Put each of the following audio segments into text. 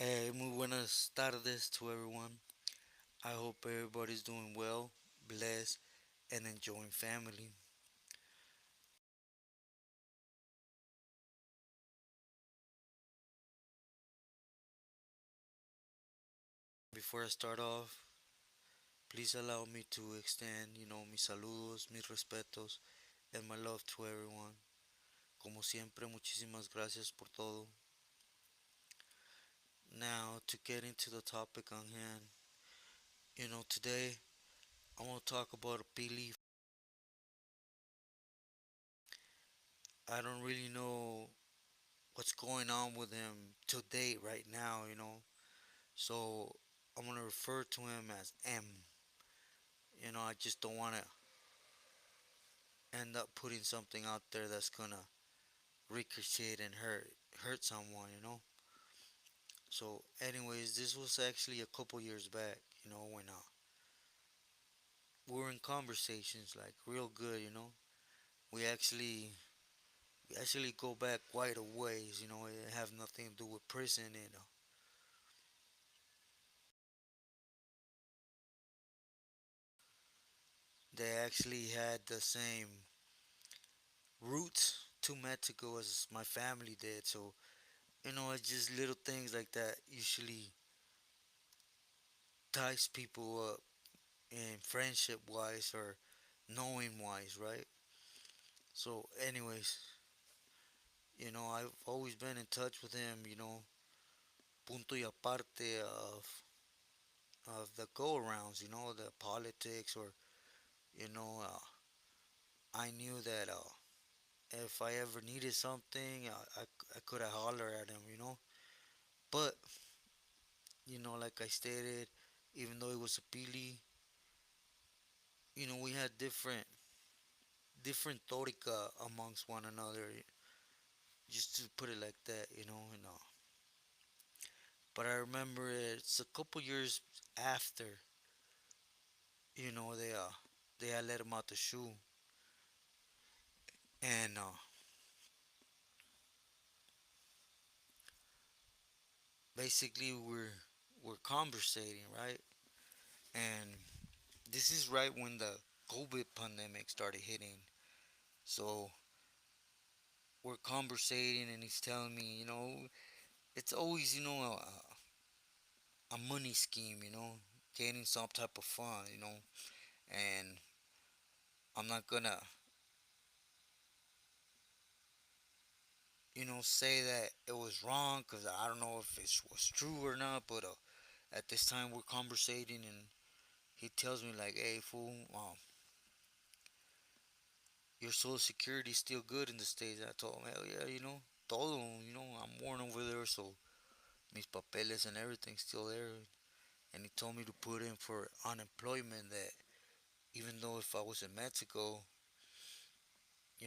Muy buenas tardes to everyone. I hope everybody's doing well, blessed, and enjoying family. Before I start off, please allow me to extend, mis saludos, mis respetos, and my love to everyone. Como siempre, muchísimas gracias por todo. Now, to get into the topic on hand, today I want to talk about a belief. I don't really know what's going on with him to date right now. So I'm gonna refer to him as M. I just don't want to end up putting something out there that's gonna ricochet and hurt someone. So, anyways, this was actually a couple years back. When we were in conversations like real good. We actually go back quite a ways. It have nothing to do with prison. They actually had the same roots to Mexico as my family did. So it's just little things like that usually ties people up in friendship wise or knowing wise, right? So, anyways, I've always been in touch with him, punto y aparte of the go arounds, the politics, or, you know, uh, I knew that if I ever needed something, I could have hollered at him. But, like I stated, even though it was a Pili, we had different tórica amongst one another, just to put it like that, but I remember it's a couple years after, they had let him out the shoe, and basically we're conversating, right? And this is right when the COVID pandemic started hitting, so we're conversating, and he's telling me, it's always, a money scheme, getting some type of fun, and I'm not gonna, say that it was wrong because I don't know if it was true or not. But at this time, we're conversating, and he tells me like, "Hey, fool, your social security is still good in the states." I told him, "Hell yeah, todo, I'm born over there, so mis papeles and everything's still there." And he told me to put in for unemployment. That even though if I was in Mexico,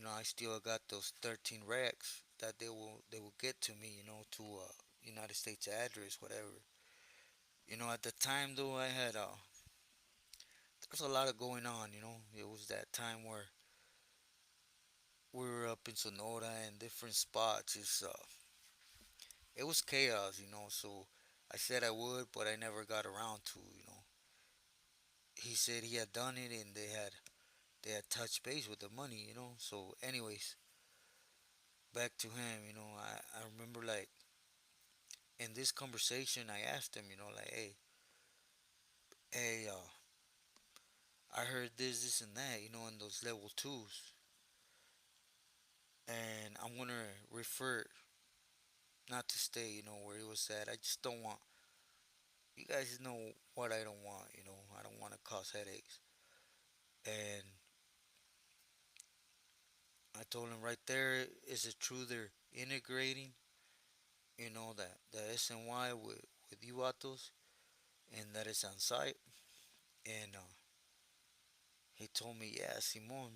I still got those 13 racks that they will get to me, to United States address, whatever. At the time though, I had there's a lot of going on. It was that time where we were up in Sonora and different spots. It was chaos. So I said I would, but I never got around to. He said he had done it, and they had touched base with the money. So anyways, back to him. I remember like in this conversation, I asked him, like, hey, I heard this, and that, in those level twos, and I'm gonna refer not to stay, where it was at. I just don't want. You guys know what I don't want. I don't want to cause headaches. And I told him right there, is it true they're integrating, that the SNY with you Atos, and that it's on site? And he told me, yeah, Simon,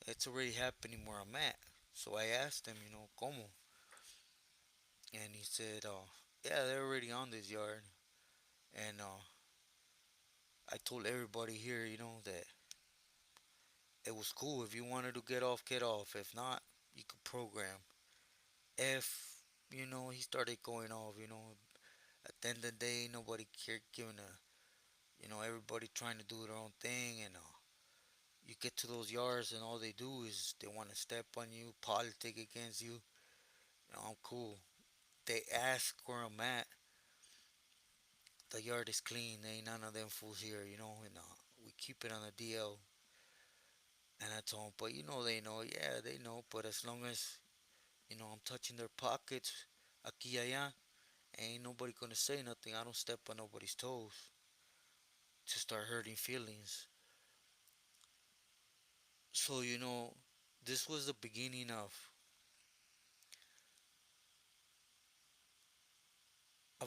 it's already happening where I'm at. So I asked him, como? And he said, yeah, they're already on this yard. And I told everybody here, that it was cool. If you wanted to get off, get off. If not, you could program. If he started going off. At the end of the day, nobody cared giving a, everybody trying to do their own thing, and you get to those yards, and all they do is they want to step on you, politic against you. I'm cool. They ask where I'm at. The yard is clean. There ain't none of them fools here, and we keep it on the DL. And I told them, but they know, yeah, they know. But as long as I'm touching their pockets, aquí allá, ain't nobody gonna say nothing. I don't step on nobody's toes to start hurting feelings. So this was the beginning of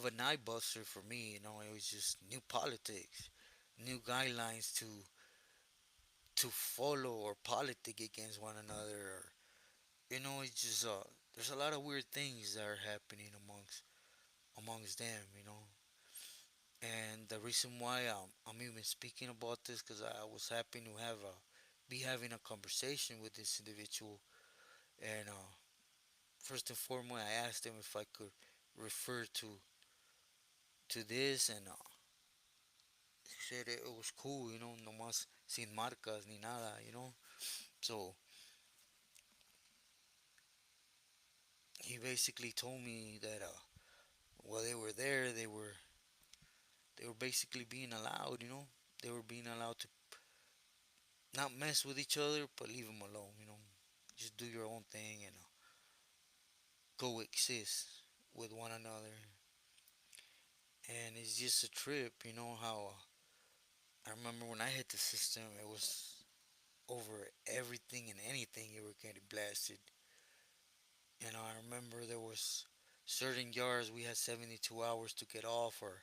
a night buster for me. It was just new politics, new guidelines to follow or politic against one another. Or, it's just there's a lot of weird things that are happening amongst them. And the reason why I'm even speaking about this because I was happy to be having a conversation with this individual. And first and foremost, I asked him if I could refer to this, and he said it was cool, no más sin marcas ni nada. So he basically told me that while they were there, they were basically being allowed. They were being allowed to not mess with each other, but leave them alone. Just do your own thing and coexist with one another. And it's just a trip, how I remember when I hit the system, it was over everything and anything you were getting blasted. I remember there was certain yards we had 72 hours to get off, or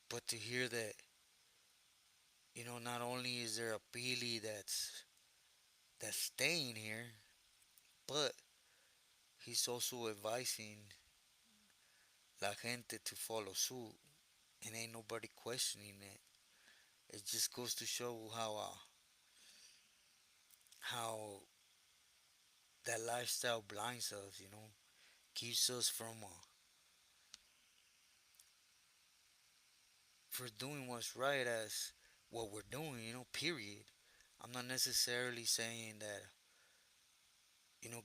but to hear that, not only is there a Billy that's staying here, but he's also advising la gente to follow suit, and ain't nobody questioning it. It just goes to show how that lifestyle blinds us, keeps us from for doing what's right as what we're doing, period. I'm not necessarily saying that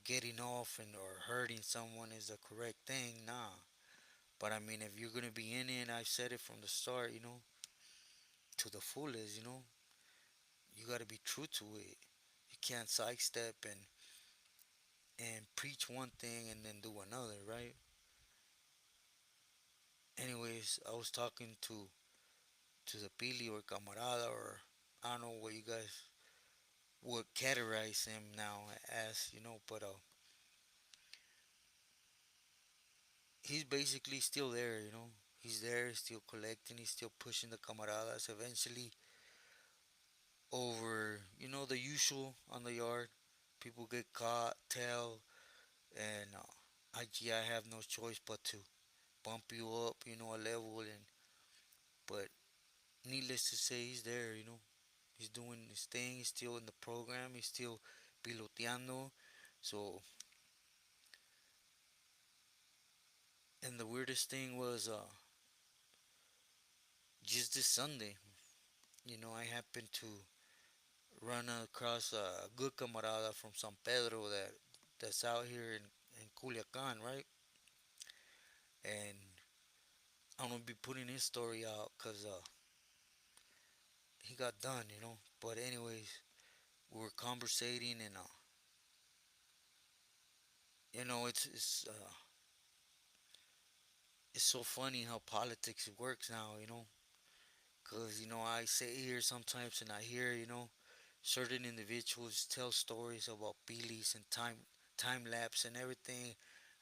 getting off and or hurting someone is the correct thing, nah. But I mean, if you're gonna be in it, I've said it from the start, to the fullest, you gotta be true to it. You can't sidestep and preach one thing and then do another, right? Anyways, I was talking to the Pili or Camarada, or I don't know what you guys would categorize him now as, but he's basically still there, He's there, still collecting, he's still pushing the Camaradas. Eventually, over, the usual on the yard, people get caught, tell, and I have no choice but to bump you up, a level, and but needless to say, he's there, He's doing his thing. He's still in the program. He's still piloteando. So, and the weirdest thing was just this Sunday. I happened to run across a good camarada from San Pedro that's out here in Culiacan, right? And I'm gonna be putting his story out because he got done. But anyways, we were conversating, and it's so funny how politics works now. Because, I sit here sometimes and I hear, certain individuals tell stories about Baileys and time lapse and everything.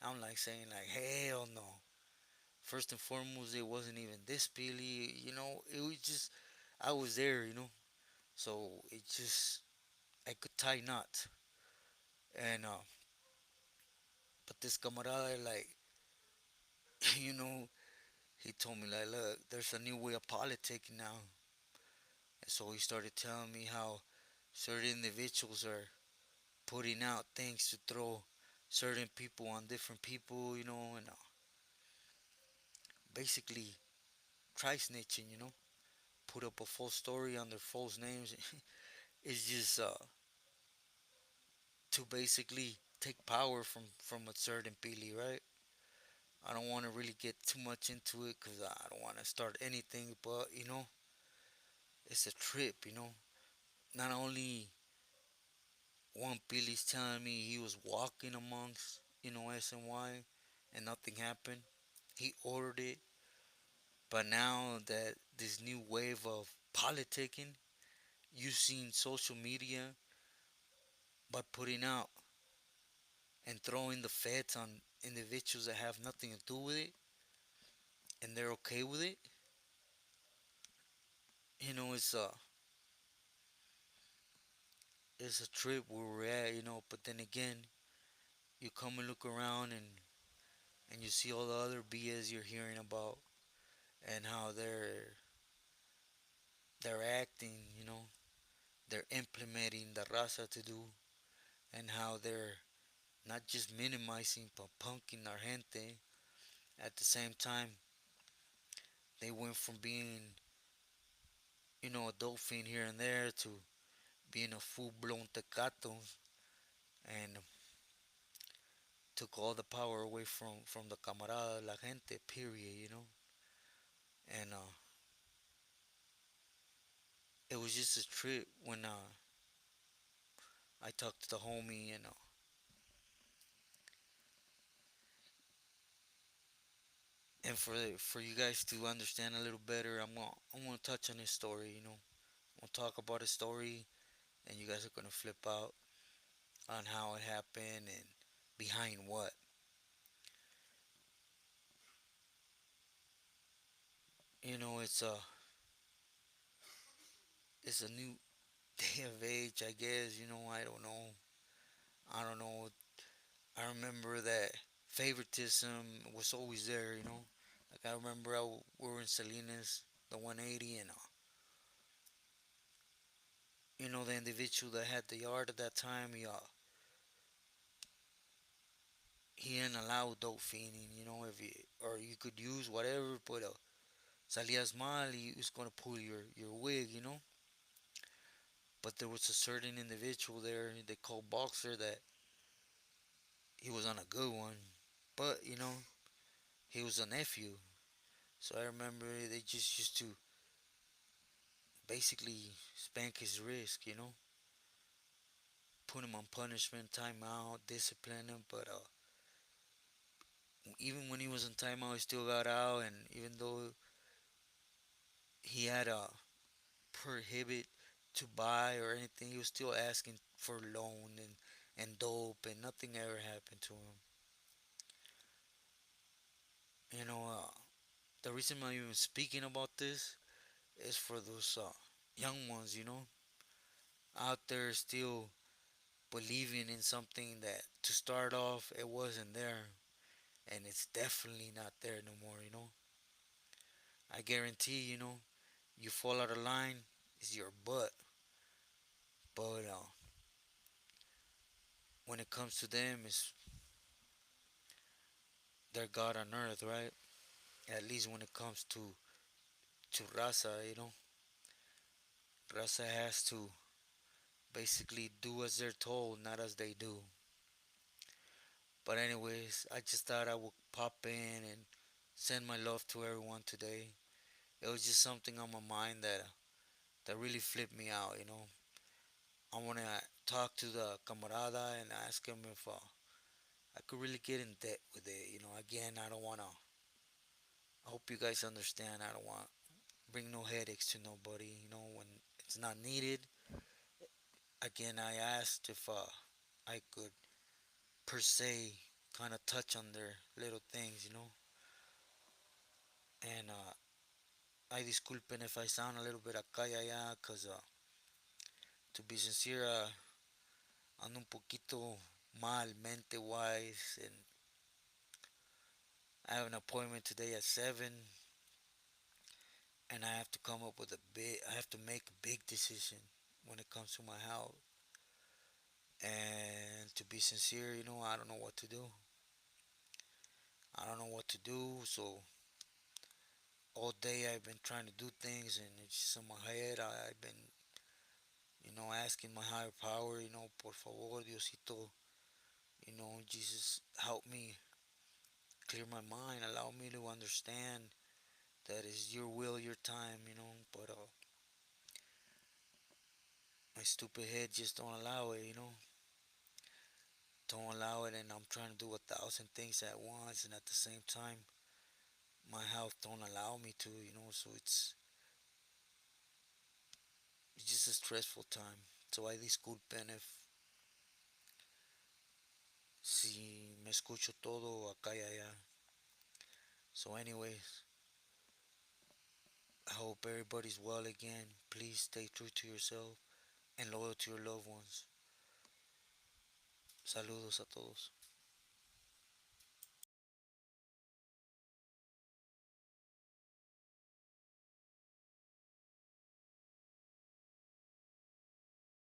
I'm like saying like, hell no. First and foremost, it wasn't even this Bailey, it was just, I was there, So it just, I could tie knots. And, but this camarada, like, you know, he told me like, look, there's a new way of politicking now. And so he started telling me how certain individuals are putting out things to throw certain people on different people, and basically try snitching, put up a false story under false names. It's just to basically take power from a certain pili, right? I don't want to really get too much into it because I don't want to start anything, but it's a trip, Not only one Billy's telling me he was walking amongst, SNY and nothing happened. He ordered it, but now that this new wave of politicking, using social media by putting out and throwing the feds on individuals that have nothing to do with it and they're okay with it, it's a trip where we're at, but then again, you come and look around and you see all the other BS you're hearing about and how they're acting, they're implementing the raza to do, and how they're not just minimizing but punking our gente. At the same time, they went from being, a dolphin here and there to being a full blown tecato and took all the power away from the camarada, la gente, period, And it was just a trip when I talked to the homie and for you guys to understand a little better, I'm gonna touch on his story. We'll talk about his story, and you guys are gonna flip out on how it happened and behind what. It's a new day of age, I guess. I don't know. I don't know. I remember that favoritism was always there. Like I remember we were in Salinas, the 180, and the individual that had the yard at that time, he didn't allow dope fiending. If you or you could use whatever, but salías mal, he was gonna pull your wig. But there was a certain individual there they called Boxer that he was on a good one, but he was a nephew. So I remember they just used to basically spank his wrist, put him on punishment, timeout, discipline him. But even when he was in timeout, he still got out, and even though he had a prohibit to buy or anything, he was still asking for loan and dope, and nothing ever happened to him. You know, the reason I'm even speaking about this is for those young ones, out there still believing in something that to start off it wasn't there, and it's definitely not there no more. I guarantee, you fall out of line, it's your butt. But when it comes to them, it's their God on earth, right? At least when it comes to raza, raza has to basically do as they're told, not as they do. But anyways, I just thought I would pop in and send my love to everyone today. It was just something on my mind that really flipped me out. I wanna talk to the camarada and ask him if I could really get in debt with it. Again, I don't wanna. I hope you guys understand. I don't want bring no headaches to nobody. When it's not needed. Again, I asked if I could per se kind of touch on their little things. And I disculpen if I sound a little bit acá y allá, cause to be sincere, ando un poquito mal mente wise, and I have an appointment today at 7, and I have to come up with I have to make a big decision when it comes to my health. And to be sincere, I don't know what to do. I don't know what to do. So all day I've been trying to do things, and it's just in my head. I've been, asking my higher power, por favor, Diosito, Jesus, help me clear my mind, allow me to understand that is your will, your time, but my stupid head just don't allow it, don't allow it, and I'm trying to do 1,000 things at once, and at the same time, my health don't allow me to, so it's just a stressful time. So I disculpen if si me escucho todo acá y allá. So anyways, I hope everybody's well again. Please stay true to yourself and loyal to your loved ones. Saludos a todos.